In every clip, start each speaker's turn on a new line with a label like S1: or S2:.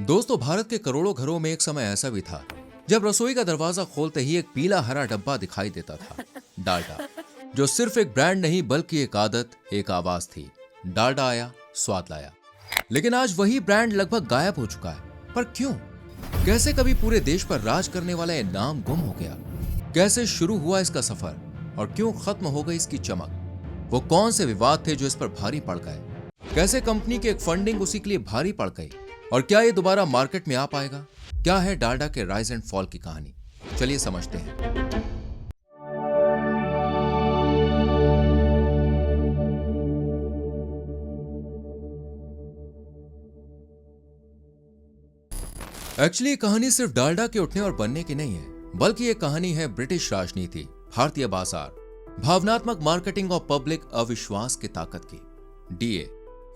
S1: दोस्तों, भारत के करोड़ों घरों में एक समय ऐसा भी था जब रसोई का दरवाजा खोलते ही एक पीला हरा डब्बा दिखाई देता था। डालडा, जो सिर्फ एक ब्रांड नहीं बल्कि एक आदत, एक आवाज थी। डालडा आया, स्वाद लाया। लेकिन आज वही ब्रांड लगभग गायब हो चुका है। पर क्यों? कैसे कभी पूरे देश पर राज करने वाला ये नाम गुम हो गया? कैसे शुरू हुआ इसका सफर और क्यों खत्म हो गई इसकी चमक? वो कौन से विवाद थे जो इस पर भारी पड़ गए? कैसे कंपनी की एक फंडिंग उसी के लिए भारी पड़ गई? और क्या ये दोबारा मार्केट में आ पाएगा? क्या है डालडा के राइज एंड फॉल की कहानी? चलिए समझते हैं। एक्चुअली कहानी सिर्फ डालडा के उठने और बनने की नहीं है, बल्कि ये कहानी है ब्रिटिश राजनीति, भारतीय बाजार, भावनात्मक मार्केटिंग और पब्लिक अविश्वास की ताकत की। डीए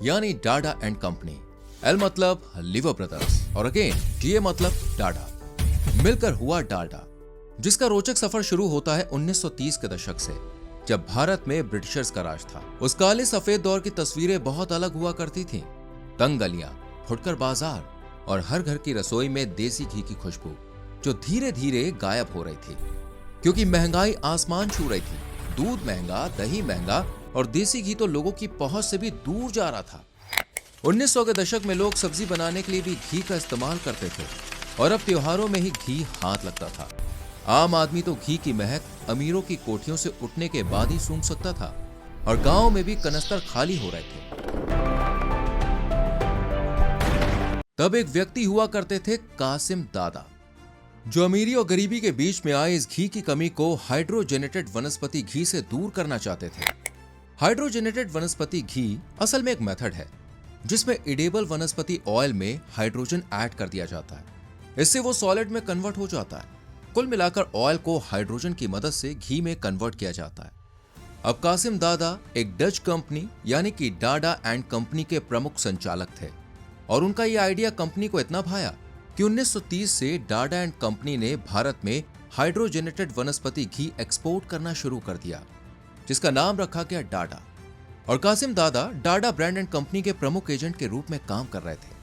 S1: यानी डालडा एंड कंपनी, एल मतलब लीवर ब्रदर्स और अगेन डीए मतलब डालडा, मिलकर हुआ डालडा, जिसका रोचक सफर शुरू होता है 1930 के दशक से, जब भारत में ब्रिटिशर्स का राज था। उस काले सफेद दौर की तस्वीरें बहुत अलग हुआ करती थीं। तंग गलियां, फुटकर बाजार और हर घर की रसोई में देसी घी की खुशबू, जो धीरे धीरे गायब हो रही थी, क्योंकि महंगाई आसमान छू रही थी। दूध महंगा, दही महंगा और देसी घी तो लोगों की पहुंच से भी दूर जा रहा था। 1900 के दशक में लोग सब्जी बनाने के लिए भी घी का इस्तेमाल करते थे और अब त्योहारों में ही घी हाथ लगता था। आम आदमी तो घी की महक अमीरों की कोठियों से उठने के बाद ही सूंघ सकता था और गांव में भी कनस्तर खाली हो रहे थे। तब एक व्यक्ति हुआ करते थे, कासिम दादा, जो अमीरी और गरीबी के बीच में आए इस घी की कमी को हाइड्रोजेनेटेड वनस्पति घी से दूर करना चाहते थे। हाइड्रोजेनेटेड वनस्पति घी असल में एक मेथड है जिसमें एडिबल वनस्पति ऑयल में हाइड्रोजन ऐड कर दिया जाता है। इससे वो सॉलिड में कन्वर्ट हो जाता है। कुल मिलाकर ऑयल को हाइड्रोजन की मदद से घी में कन्वर्ट किया जाता है। अब कासिम दादा एक डच कंपनी यानी कि डालडा एंड कंपनी के प्रमुख संचालक थे और उनका यह आइडिया कंपनी को इतना भाया कि 1930 से डालडा एंड कंपनी ने भारत में हाइड्रोजेनेटेड वनस्पति घी एक्सपोर्ट करना शुरू कर दिया, जिसका नाम रखा गया डालडा। और कासिम दादा डालडा ब्रांड एंड कंपनी के प्रमुख एजेंट के रूप में काम कर रहे थे।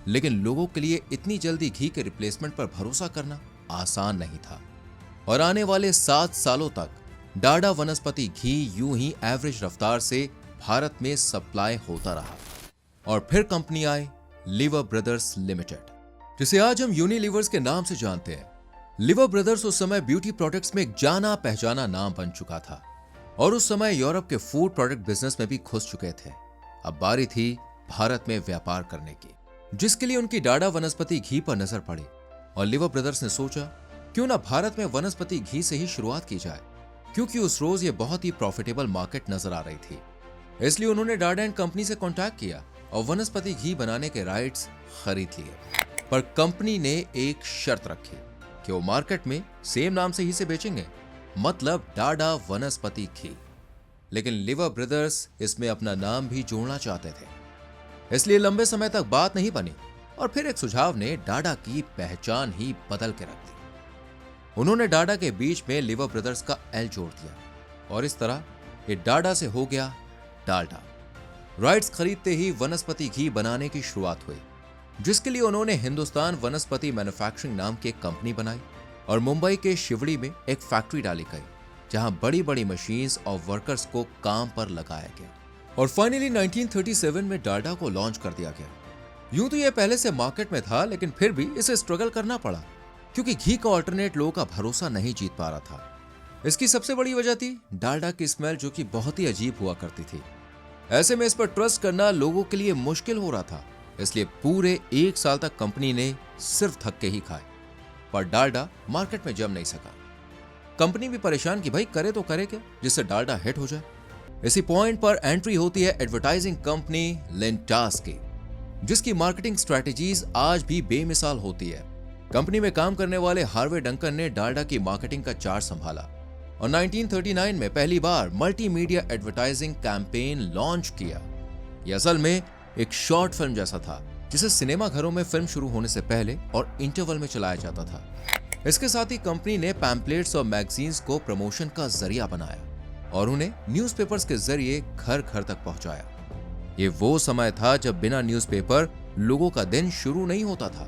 S1: लेकिन लोगों के लिए इतनी जल्दी घी के रिप्लेसमेंट पर भरोसा करना आसान नहीं था और आने वाले 7 सालों तक डालडा वनस्पति घी यूं ही एवरेज रफ्तार से भारत में सप्लाई होता रहा। और फिर कंपनी आई लीवर ब्रदर्स लिमिटेड, जिसे आज हम यूनिलीवर्स के नाम से जानते हैं। लीवर ब्रदर्स उस समय ब्यूटी प्रोडक्ट्स में एक जाना पहचाना नाम बन चुका था और उस समय यूरोप के फूड प्रोडक्ट बिजनेस में भी घुस चुके थे। अब बारी थी भारत में व्यापार करने की, जिसके लिए उनकी डालडा वनस्पति घी पर नजर पड़ी और लीवर ब्रदर्स ने सोचा क्यों ना भारत में वनस्पति घी से ही शुरुआत की जाए, क्योंकि उस रोज ये बहुत ही प्रॉफिटेबल मार्केट नजर आ रही थी। इसलिए उन्होंने डालडा एंड कंपनी से कॉन्टैक्ट किया और वनस्पति घी बनाने के राइट्स खरीद लिए। पर कंपनी ने एक शर्त रखी कि वो मार्केट में सेम नाम से ही से बेचेंगे, मतलब डालडा वनस्पति घी। लेकिन लीवर ब्रदर्स इसमें अपना नाम भी जोड़ना चाहते थे, इसलिए लंबे समय तक बात नहीं बनी और फिर एक सुझाव ने डालडा की पहचान ही बदल के रख दी। उन्होंने डालडा के बीच में लीवर ब्रदर्स का एल जोड़ दिया और इस तरह ये डालडा से हो गया डालडा। राइट्स खरीदते ही वनस्पति घी बनाने की शुरुआत हुई, जिसके लिए उन्होंने हिंदुस्तान वनस्पति मैन्युफैक्चरिंग नाम की एक कंपनी बनाई और मुंबई के शिवड़ी में एक फैक्ट्री डाली गई, जहां बड़ी बड़ी मशीन्स और वर्कर्स को काम पर लगाया गया। और फाइनली 1937 में डालडा को लॉन्च कर दिया गया। यूं तो यह पहले से मार्केट में था, लेकिन फिर भी इसे स्ट्रगल करना पड़ा, क्योंकि घी का ऑल्टरनेट लोगों का भरोसा नहीं जीत पा रहा था। इसकी सबसे बड़ी वजह थी डालडा की स्मेल, जो कि बहुत ही अजीब हुआ करती थी। ऐसे में इस पर ट्रस्ट करना लोगों के लिए मुश्किल हो रहा था। इसलिए पूरे 1 साल तक कंपनी ने सिर्फ धक्के ही खाए, पर डालडा मार्केट में जम नहीं सका। कंपनी भी परेशान कि भाई करे तो करे क्या जिससे डालडा हिट हो जाए। इसी पॉइंट पर एंट्री होती है एडवर्टाइजिंग कंपनी लिंटास की, जिसकी मार्केटिंग स्ट्रेटेजीज आज भी बेमिसाल होती है। कंपनी में काम करने वाले हार्वे डंकन ने डालडा की मार्केटिंग का चार्ज संभाला और 1939 में पहली बार मल्टीमीडिया एडवर्टाइजिंग कैंपेन लॉन्च किया। यह असल में एक शॉर्ट फिल्म जैसा था, जिसे सिनेमा घरों में फिल्म शुरू होने से पहले और इंटरवल में चलाया जाता था। इसके साथ ही कंपनी ने पैम्पलेट्स और मैगजीन्स को प्रमोशन का जरिया बनाया और उन्हें न्यूज़पेपर्स के जरिए घर घर तक पहुंचाया। ये वो समय था जब बिना न्यूज़पेपर लोगों का दिन शुरू नहीं होता था।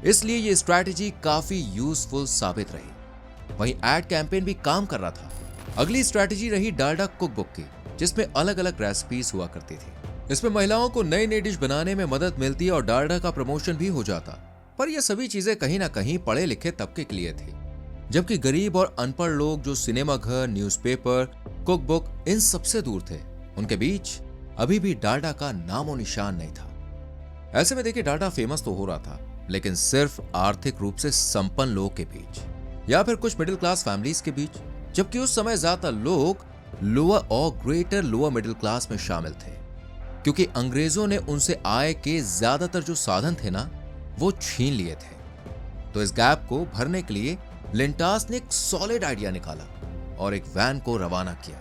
S1: इसलिए ये स्ट्रैटेजी काफी यूजफुल साबित रही। वहीं एड कैंपेन भी काम कर रहा था। अगली स्ट्रैटेजी रही डालडा कुकबुक की, जिसमें अलग अलग रेसिपीज हुआ करती थी। इसमें महिलाओं को नई नई डिश बनाने में मदद मिलती और डालडा का प्रमोशन भी हो जाता। पर यह सभी चीजें कहीं ना कहीं पढ़े लिखे तबके के लिए थी, जबकि गरीब और अनपढ़ लोग जो सिनेमा घर, न्यूज़पेपर, कुकबुक इन सबसे दूर थे, उनके बीच अभी भी डालडा का नामो निशान नहीं था। ऐसे में देखिए, डालडा फेमस तो हो रहा था, लेकिन सिर्फ आर्थिक रूप से संपन्न लोगों के बीच या फिर कुछ मिडिल क्लास फैमिलीज के बीच, जबकि उस समय ज्यादातर लोग लोअर और ग्रेटर लोअर मिडिल क्लास में शामिल थे, क्योंकि अंग्रेजों ने उनसे आय के ज्यादातर जो साधन थे ना, वो छीन लिए थे। तो इस गैप को भरने के लिए लिंटास ने एक सॉलिड आइडिया निकाला और एक वैन को रवाना किया,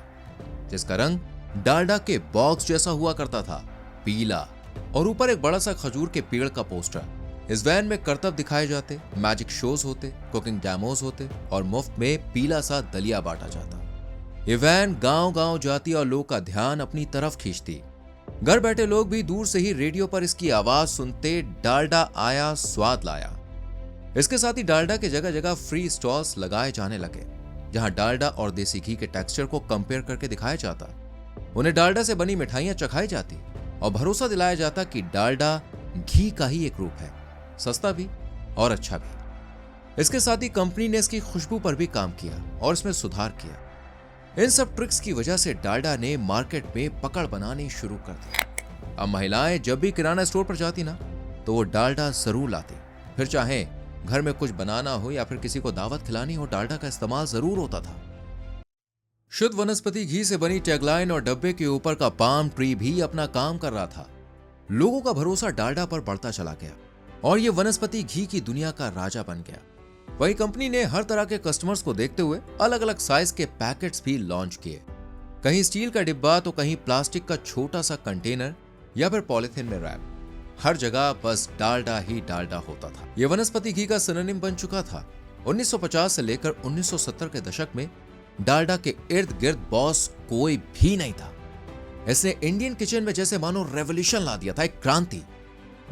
S1: जिसका रंग डालडा के बॉक्स जैसा हुआ करता था, पीला, और ऊपर एक बड़ा सा खजूर के पेड़ का पोस्टर। इस वैन में करतब दिखाए जाते, मैजिक शोज होते, कुकिंग डेमोज होते और मुफ्त में पीला सा दलिया बांटा जाता। ये वैन गांव गांव जाती और लोग का ध्यान अपनी तरफ खींचती। घर बैठे लोग भी दूर से ही रेडियो पर इसकी आवाज सुनते, डालडा आया स्वाद लाया। इसके साथ ही डालडा के जगह जगह फ्री स्टॉल्स लगाए जाने लगे, जहां डालडा और देसी घी के टेक्सचर को कंपेयर करके दिखाया जाता। उन्हें डालडा से बनी मिठाइयां चखाई जाती और भरोसा दिलाया जाता कि डालडा घी का ही एक रूप है, सस्ता भी और अच्छा भी। इसके साथ ही कंपनी ने इसकी खुशबू पर भी काम किया और इसमें सुधार किया। इन सब ट्रिक्स की वजह से डालडा ने मार्केट में पकड़ बनानी शुरू कर दी। अब महिलाएं जब भी किराना स्टोर पर जाती ना, तो वो डालडा जरूर लाती। फिर चाहे घर में कुछ बनाना हो या फिर किसी को दावत खिलानी हो, डालडा का इस्तेमाल जरूर होता था। शुद्ध वनस्पति घी से बनी टैगलाइन और डब्बे के ऊपर का पाम ट्री भी अपना काम कर रहा था। लोगों का भरोसा डालडा पर बढ़ता चला गया और ये वनस्पति घी की दुनिया का राजा बन गया। वही कंपनी ने हर तरह के कस्टमर्स को देखते हुए अलग अलग साइज के पैकेट्स भी लॉन्च किए। कहीं स्टील का डिब्बा तो कहीं प्लास्टिक का छोटा सा कंटेनर या फिर पॉलिथीन में रैप। हर जगह बस डालडा ही डालडा होता था। यह वनस्पति घी का सिनोनिम बन चुका था। 1950 से लेकर 1970 के दशक में डालडा के इर्द गिर्द बॉस कोई भी नहीं था। इसने इंडियन किचन में जैसे मानो रेवोल्यूशन ला दिया था, एक क्रांति।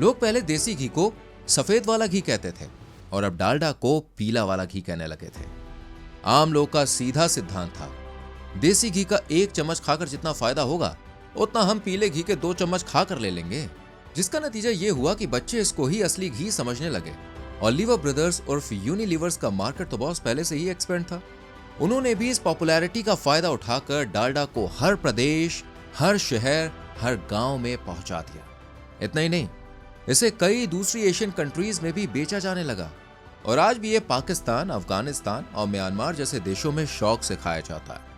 S1: लोग पहले देसी घी को सफेद वाला घी कहते थे और अब डालडा को पीला वाला घी कहने लगे थे। आम लोग का सीधा सिद्धांत था, देसी घी का 1 चम्मच खाकर जितना फायदा होगा, उतना हम पीले घी के 2 चम्मच खाकर ले लेंगे। जिसका नतीजा यह हुआ कि बच्चे इसको ही असली घी समझने लगे और लीवर ब्रदर्स उर्फ यूनिलीवर्स का मार्केट तो बॉस पहले से ही एक्सपेंड था। उन्होंने भी इस पॉपुलैरिटी का फायदा उठाकर डालडा को हर प्रदेश, हर शहर, हर गांव में पहुंचा दिया। इतना ही नहीं, इसे कई दूसरी एशियन कंट्रीज में भी बेचा जाने लगा और आज भी ये पाकिस्तान, अफगानिस्तान और म्यांमार जैसे देशों में शौक से खाया जाता है।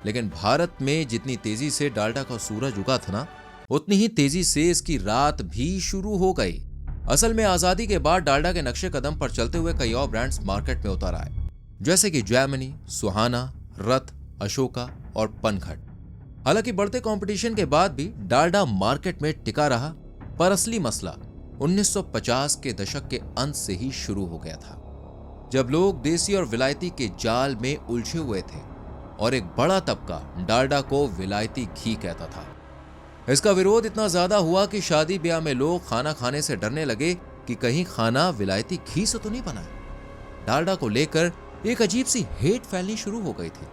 S1: लेकिन भारत में जितनी तेजी से डालडा का सूरज उगा था ना, उतनी ही तेजी से इसकी रात भी शुरू हो गई। असल में आजादी के बाद डालडा के नक्शे कदम पर चलते हुए कई और ब्रांड्स मार्केट में उतर आए, जैसे कि जैमिनी, सुहाना, रथ, अशोका और पनघट। हालांकि बढ़ते कंपटीशन के बाद भी डालडा मार्केट में टिका रहा, पर असली मसला 1950 के दशक के अंत से ही शुरू हो गया था, जब लोग देसी और विलायती के जाल में उलझे हुए थे और एक बड़ा तबका डालडा को विलायती घी कहता था। इसका विरोध इतना ज्यादा हुआ कि शादी ब्याह में लोग खाना खाने से डरने लगे कि कहीं खाना विलायती घी से तो नहीं बना है। डालडा को लेकर एक अजीब सी हेट फैलनी शुरू हो गई थी।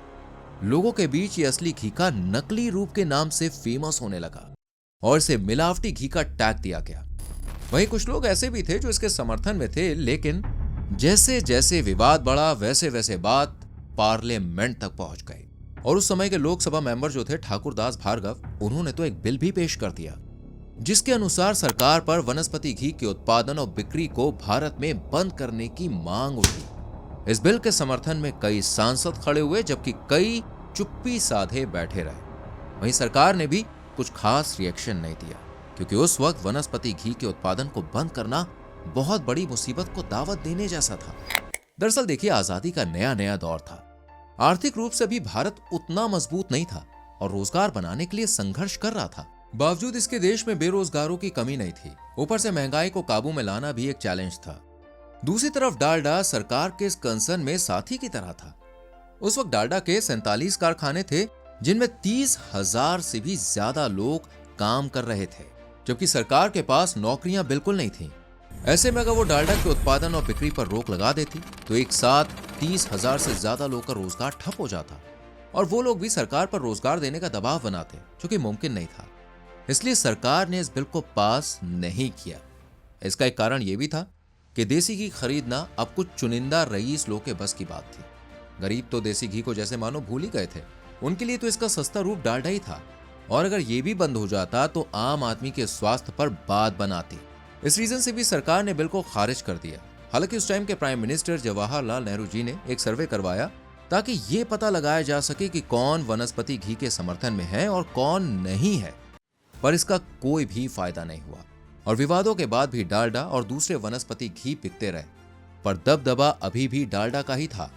S1: लोगों के बीच ये असली घी का नकली रूप के नाम से फेमस होने लगा और इसे मिलावटी घी का टैग दिया गया। वहीं कुछ लोग ऐसे भी थे जो इसके समर्थन में थे, लेकिन जैसे जैसे विवाद बढ़ा, वैसे वैसे बात पार्लियामेंट तक पहुंच गई और उस समय के लोकसभा मेंबर जो थे ठाकुरदास भार्गव, उन्होंने तो एक बिल भी पेश कर दिया, जिसके अनुसार सरकार पर वनस्पति घी के उत्पादन और बिक्री को भारत में बंद करने की मांग उठी। इस बिल के समर्थन में कई सांसद खड़े हुए, जबकि कई चुप्पी साधे बैठे रहे। वहीं सरकार ने भी कुछ खास रिएक्शन नहीं दिया, क्योंकि उस वक्त वनस्पति घी के उत्पादन को बंद करना बहुत बड़ी मुसीबत को दावत देने जैसा था। दरअसल देखिए, आजादी का नया नया दौर था। आर्थिक रूप से भी भारत उतना मजबूत नहीं था और रोजगार बनाने के लिए संघर्ष कर रहा था। बावजूद इसके देश में बेरोजगारों की कमी नहीं थी। ऊपर से महंगाई को काबू में लाना भी एक चैलेंज था। दूसरी तरफ डालडा सरकार के इस कंसर्न में साथी की तरह था। उस वक्त डालडा के 47 कारखाने थे, जिनमें 30,000 से भी ज्यादा लोग काम कर रहे थे। जबकि सरकार के पास नौकरियां बिल्कुल नहीं थीं। ऐसे में अगर वो डालडा के उत्पादन और बिक्री पर रोक लगा देती तो एक साथ 30,000 से ज्यादा लोग का रोजगार ठप हो जाता और वो लोग भी सरकार पर रोजगार देने का दबाव बनाते, जो कि मुमकिन नहीं था। इसलिए सरकार ने इस बिल को पास नहीं किया। इसका एक कारण यह भी था कि देसी घी खरीदना अब कुछ चुनिंदा रईस लोग के बस की बात थी। गरीब तो देसी घी को जैसे मानो भूल ही गए थे। उनके लिए तो इसका सस्ता रूप डालडा ही था और अगर ये भी बंद हो जाता तो आम आदमी के स्वास्थ्य पर बात बनाती। इस रीजन से भी सरकार ने बिल को खारिज कर दिया। हालांकि उस टाइम के प्राइम मिनिस्टर जवाहरलाल नेहरू जी ने एक सर्वे करवाया ताकि ये पता लगाया जा सके कि कौन वनस्पति घी के समर्थन में है और कौन नहीं है, पर इसका कोई भी फायदा नहीं हुआ और विवादों के बाद भी डालडा और दूसरे वनस्पति घी बिकते रहे, पर दबदबा अभी भी डालडा का ही था।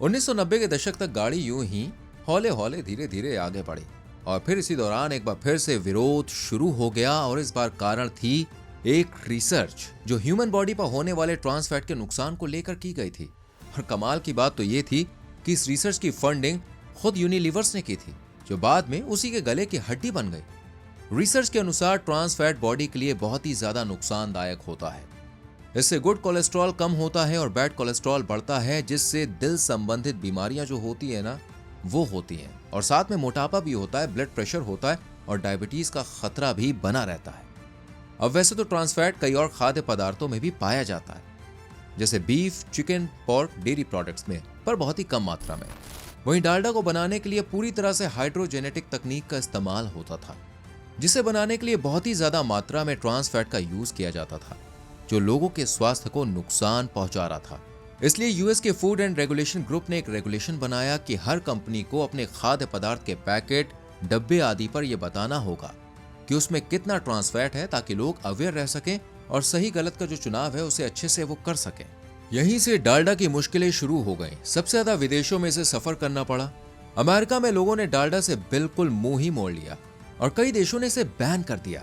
S1: 1990 के दशक तक गाड़ी यूं ही हौले हौले धीरे धीरे आगे बढ़ी और फिर इसी दौरान एक बार फिर से विरोध शुरू हो गया और इस बार कारण थी एक रिसर्च जो ह्यूमन बॉडी पर होने वाले ट्रांस फैट के नुकसान को लेकर की गई थी। और कमाल की बात तो ये थी कि इस रिसर्च की फंडिंग खुद यूनिलीवर्स ने की थी, जो बाद में उसी के गले की हड्डी बन गई। रिसर्च के अनुसार ट्रांस फैट बॉडी के लिए बहुत ही ज्यादा नुकसानदायक होता है। इससे गुड कोलेस्ट्रॉल कम होता है और बैड कोलेस्ट्रॉल बढ़ता है, जिससे दिल संबंधित बीमारियां जो होती है ना वो होती हैं और साथ में मोटापा भी होता है, ब्लड प्रेशर होता है और डायबिटीज का खतरा भी बना रहता है। अब वैसे तो ट्रांस फैट कई और खाद्य पदार्थों में भी पाया जाता है, जैसे beef, chicken, pork, dairy products में, पर बहुत ही कम मात्रा में। वहीं डालडा को बनाने के लिए पूरी तरह से हाइड्रोजेनेटिक तकनीक का इस्तेमाल होता था, जिसे बनाने के लिए बहुत ही ज्यादा मात्रा में ट्रांस फैट का यूज किया जाता था, जो लोगों के स्वास्थ्य को नुकसान पहुंचा रहा था। इसलिए यूएस के फूड एंड रेगुलेशन ग्रुप ने एक रेगुलेशन बनाया कि हर कंपनी को अपने खाद्य पदार्थ के पैकेट, डब्बे आदि पर यह बताना होगा कि उसमें कितना ट्रांस फैट है, ताकि लोग अवेयर रह सकें और सही गलत का जो चुनाव है उसे अच्छे से वो कर सकें। यहीं से डालडा की मुश्किलें शुरू हो गईं। सबसे ज्यादा विदेशों में इसे सफर करना पड़ा। अमेरिका में लोगों ने डालडा से बिल्कुल मुंह ही मोड़ लिया और कई देशों ने इसे बैन कर दिया।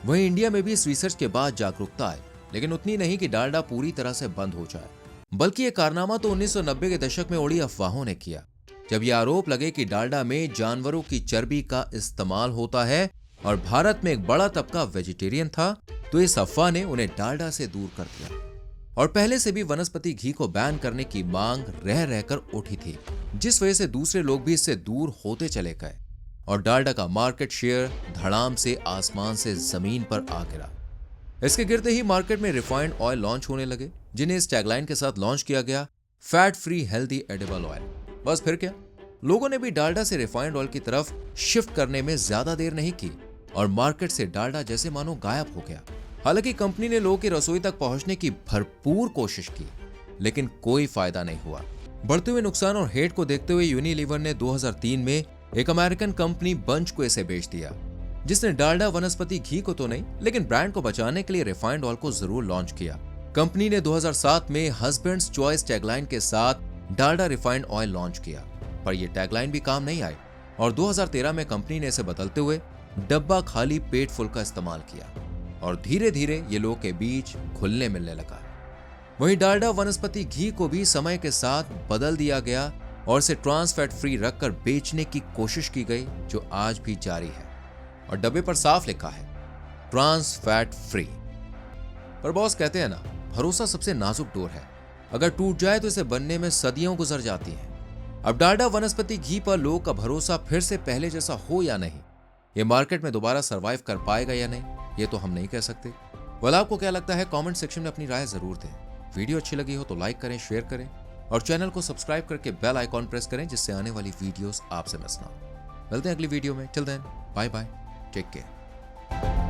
S1: वहीं इंडिया में भी इस रिसर्च के बाद जागरूकता आई, लेकिन उतनी नहीं कि डालडा पूरी तरह से बंद हो जाए, बल्कि ये कारनामा तो 1990 के दशक में उड़ी अफवाहों ने किया, जब ये आरोप लगे कि डालडा में जानवरों की चर्बी का इस्तेमाल होता है और भारत में एक बड़ा तबका वेजिटेरियन था, तो इस अफवाह ने उन्हें डालडा से दूर कर दिया। और पहले से भी वनस्पति घी को बैन करने की मांग रह रहकर उठी थी, जिस वजह से दूसरे लोग भी इससे दूर होते चले गए और डालडा का मार्केट शेयर धड़ाम से आसमान से जमीन पर आ गिरा। इसके गिरते ही मार्केट में रिफाइंड ऑयल लॉन्च होने लगे, जिन्हें इस टैगलाइन के साथ लॉन्च किया गया, fat free healthy edible oil. बस फिर क्या, लोगों ने भी डालडा से रिफाइंड ऑयल की तरफ शिफ्ट करने में ज्यादा देर नहीं की और मार्केट से डालडा जैसे मानो गायब हो गया। हालांकि कंपनी ने लोगों की रसोई तक पहुंचने की भरपूर कोशिश की, लेकिन कोई फायदा नहीं हुआ। बढ़ते हुए नुकसान और हेट को देखते हुए यूनिलीवर ने 2003 में एक अमेरिकन कंपनी बंच को इसे बेच दिया, जिसने डालडा वनस्पति घी को तो नहीं, लेकिन ब्रांड को बचाने के लिए रिफाइंड ऑयल को जरूर लॉन्च किया। कंपनी ने 2007 में हस्बैंड्स चॉइस टैगलाइन के साथ डालडा रिफाइंड ऑयल लॉन्च किया, पर यह टैगलाइन भी काम नहीं आई और 2013 में कंपनी ने इसे बदलते हुए डब्बा खाली पेट फुल का इस्तेमाल किया और धीरे धीरे ये लोगों के बीच घुलने मिलने लगा। वहीं डालडा वनस्पति घी को भी समय के साथ बदल दिया गया और इसे ट्रांस फैट फ्री रखकर बेचने की कोशिश की गई, जो आज भी जारी है और डब्बे पर साफ लिखा है ट्रांस फैट फ्री। पर बॉस कहते हैं ना, भरोसा सबसे नाजुक डोर है, अगर टूट जाए तो इसे बनने में सदियों गुजर जाती हैं। अब डालडा वनस्पति घी पर लोगों का भरोसा फिर से पहले जैसा हो या नहीं, ये मार्केट में दोबारा सरवाइव कर पाएगा या नहीं, ये तो हम नहीं कह सकते। वाला आपको क्या लगता है, कमेंट सेक्शन में अपनी राय जरूर दें। वीडियो अच्छी लगी हो तो लाइक करें, शेयर करें और चैनल को सब्सक्राइब करके बेल आइकॉन प्रेस करें, जिससे आने वाली वीडियोस आपसे मिस ना हो। मिलते हैं अगली वीडियो में। Till then, bye bye, take care.